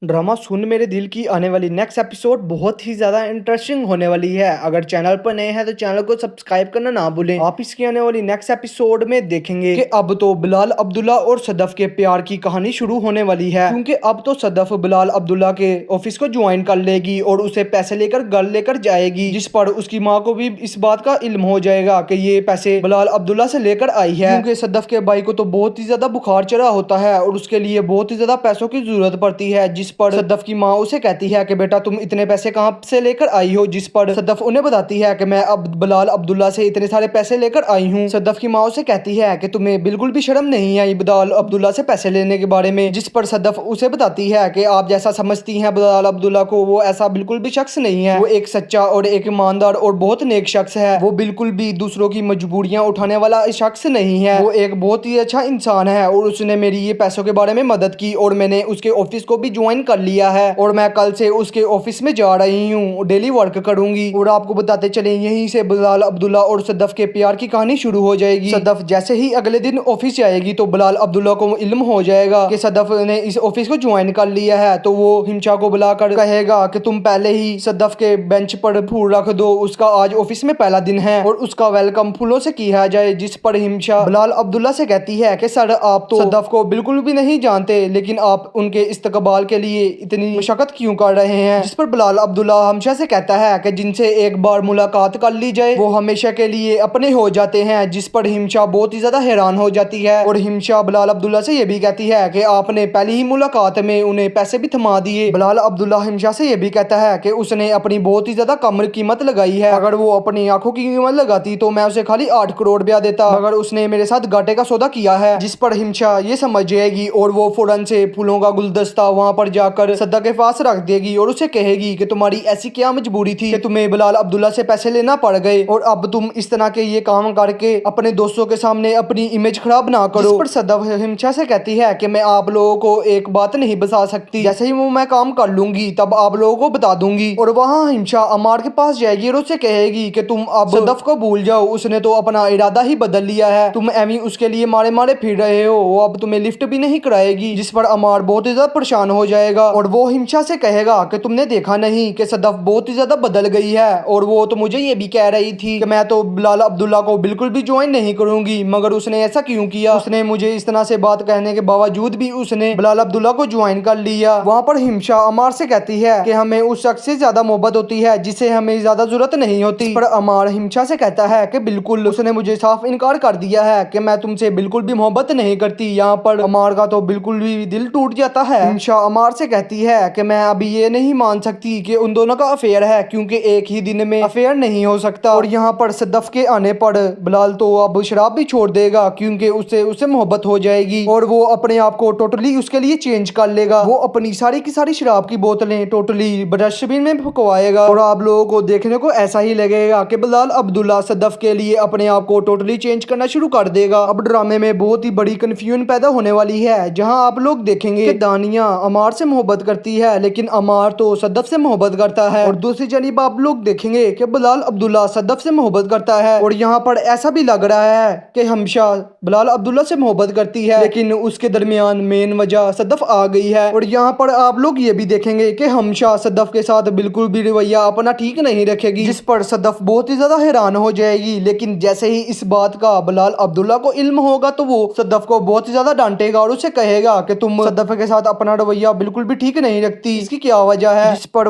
Drama सुन मेरे दिल की आने वाली नेक्स्ट एपिसोड बहुत ही ज़्यादा इंटरेस्टिंग होने वाली है। अगर चैनल पर नए हैं तो चैनल को सब्सक्राइब करना ना भूलें। आप इसकी आने वाली नेक्स्ट एपिसोड में देखेंगे कि अब तो बिलाल अब्दुल्ला और सदफ के प्यार की कहानी शुरू होने वाली है, क्योंकि अब तो सदफ बिलाल अब्दुल्ला के ऑफिस को ज्वाइन कर लेगी और उसे पैसे लेकर घर लेकर जाएगी, जिस पर उसकी माँ को भी इस बात का इल्म हो जाएगा कि ये पैसे बिलाल अब्दुल्ला से लेकर आई है, क्योंकि सदफ के भाई को तो बहुत ही ज्यादा बुखार चढ़ा होता है और उसके लिए बहुत ही ज्यादा पैसों की जरूरत पड़ती है। जिस पर सदफ की माँ उसे कहती है कि बेटा तुम इतने पैसे कहाँ से लेकर आई हो, जिस पर सदफ उन्हें बताती है कि मैं अब बिलाल अब्दुल्ला से इतने सारे पैसे लेकर आई हूँ। सदफ की माँ उसे कहती है कि तुम्हें बिल्कुल भी शर्म नहीं आई बिलाल अब्दुल्ला से पैसे लेने के बारे में, जिस पर सदफ उसे बताती है कि आप जैसा समझती हैं बिलाल अब्दुल्ला को, वो ऐसा बिल्कुल भी शख्स नहीं है। वो एक सच्चा और एक ईमानदार और बहुत नेक शख्स है। वो बिल्कुल भी दूसरों की मजबूरियां उठाने वाला शख्स नहीं है। वो एक बहुत ही अच्छा इंसान है और उसने मेरी ये पैसों के बारे में मदद की और मैंने उसके ऑफिस को भी ज्वाइन कर लिया है और मैं कल से उसके ऑफिस में जा रही हूँ, डेली वर्क करूंगी। और आपको बताते चले यहीं से बिलाल अब्दुल्ला और सदफ के प्यार की कहानी शुरू हो जाएगी। सदफ जैसे ही अगले दिन ऑफिस जाएगी तो बिलाल अब्दुल्ला को इल्म हो जाएगा कि सदफ ने इस ऑफिस को ज्वाइन कर लिया है, तो वो हिमशा को बुलाकर कहेगा कि तुम पहले ही सदफ के बेंच पर फूल रख दो, उसका आज ऑफिस में पहला दिन है और उसका वेलकम फूलों से किया जाए। जिस पर हिमशा बिलाल अब्दुल्ला से कहती है कि सर आप तो सदफ को बिल्कुल भी नहीं जानते, लेकिन आप उनके इस्तकबाल के लिए इतनी मशक्कत क्यों कर रहे हैं। जिस पर बिलाल अब्दुल्ला हमशा से कहता है कि जिनसे एक बार मुलाकात कर ली जाए वो हमेशा के लिए अपने हो जाते हैं। जिस पर हिमशा बहुत ही ज्यादा हैरान हो जाती है और हिमशा बिलाल अब्दुल्ला से ये भी कहती है कि आपने पहली ही मुलाकात में उन्हें पैसे भी थमा दिए। बिलाल अब्दुल्ला हिमशा से ये भी कहता है कि उसने अपनी बहुत ही ज्यादा कम कीमत लगाई है, अगर वो अपनी आंखों की कीमत लगाती तो मैं उसे खाली 8 करोड़ ब्याह देता, मगर उसने मेरे साथ घाटे का सौदा किया है। जिस पर हिमशा ये समझ जाएगी और वो फौरन से फूलों का गुलदस्ता वहां पर जाकर सदा के पास रख देगी और उसे कहेगी कि तुम्हारी ऐसी क्या मजबूरी थी कि तुम्हें बिलाल अब्दुल्ला से पैसे लेना पड़ गए और अब तुम इस तरह के ये काम करके अपने दोस्तों के सामने अपनी इमेज खराब ना करो। जिस पर सदफ हिमशा से कहती है कि मैं आप लोगों को एक बात नहीं बता सकती, जैसे ही वो मैं काम कर लूंगी तब आप लोगों को बता दूंगी। और वहाँ हिमशा अमार के पास जाएगी और उसे कहेगी कि तुम अब सदफ को भूल जाओ, उसने तो अपना इरादा ही बदल लिया है, तुम एवी उसके लिए मारे मारे फिर रहे हो, वो अब तुम्हें लिफ्ट भी नहीं कराएगी। जिस पर अमार बहुत ही ज्यादा परेशान हो जाएगा और वो हिमशा से कहेगा कि तुमने देखा नहीं कि सदफ बहुत ही ज्यादा बदल गई है और वो तो मुझे ये भी कह रही थी कि मैं तो बिलाल अब्दुल्ला को बिल्कुल भी ज्वाइन नहीं करूंगी, मगर उसने ऐसा क्यों किया। उसने मुझे इस तरह से बात कहने के बावजूद भी उसने बिलाल अब्दुल्ला को ज्वाइन कर लिया। वहाँ पर हिमशा अमार से कहती है कि हमें उस शख्स से ज्यादा मोहब्बत होती है जिसे हमें ज्यादा जरूरत नहीं होती। पर अमार हिमशा से कहता है कि बिल्कुल, उसने मुझे साफ इनकार कर दिया है कि मैं तुमसे बिल्कुल भी मोहब्बत नहीं करती। यहाँ पर अमार का तो बिल्कुल भी दिल टूट जाता है। हिमशा अमार से कहती है कि मैं अभी ये नहीं मान सकती कि उन दोनों का अफेयर है, क्योंकि एक ही दिन में अफेयर नहीं हो सकता। और यहाँ पर सदफ के आने पर बिलाल तो अब शराब भी छोड़ देगा, क्योंकि उससे मोहब्बत हो जाएगी और वो अपने आप को टोटली उसके लिए चेंज कर लेगा। वो अपनी सारी की सारी शराब की बोतलें टोटली डस्टबिन में फुकवाएगा और आप लोगों को देखने को ऐसा ही लगेगा कि बिलाल अब्दुल्ला सदफ के लिए अपने आप को टोटली चेंज करना शुरू कर देगा। अब ड्रामे में बहुत ही बड़ी कंफ्यूजन पैदा होने वाली है, जहां आप लोग देखेंगे कि दानिया अमार से मोहब्बत करती है लेकिन अमार तो सदफ से मोहब्बत करता है, और दूसरी जानिब आप लोग देखेंगे कि बिलाल अब्दुल्ला सदफ से मोहब्बत करता है। और यहाँ पर ऐसा भी लग रहा है कि हमशा बिलाल अब्दुल्ला से मोहब्बत करती है, लेकिन उसके दरमियान मेन वजह सदफ आ गई है। और यहाँ पर आप लोग ये भी देखेंगे कि हमशा सदफ के साथ बिल्कुल भी रवैया अपना ठीक नहीं रखेगी, जिस पर सदफ बहुत ही ज्यादा हैरान हो जाएगी। लेकिन जैसे ही इस बात का बिलाल अब्दुल्ला को इल्म होगा तो वो सदफ को बहुत ही ज्यादा डांटेगा और उसे कहेगा कि तुम सदफ के साथ अपना रवैया बिल्कुल भी ठीक नहीं रखती, इसकी क्या वजह है। जिस पर